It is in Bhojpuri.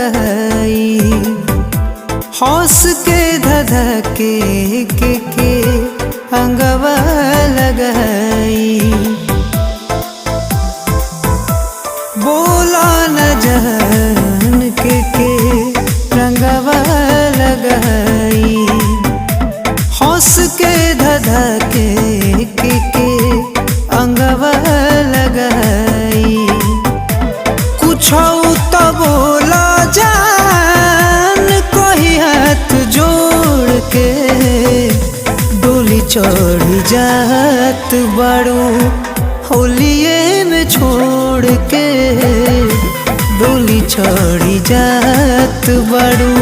लगाई। हौस के धधके के अंगवा लगाई। बोला न जान के रंगवा लगाई। हौस के धधके के अंगवा लगाई। कुछ तो बोला जान कोई हाथ जोड़ के। डोली चढ़ जात बड़ू होलिये में छोड़ के। डोली चढ़ जात बड़ू।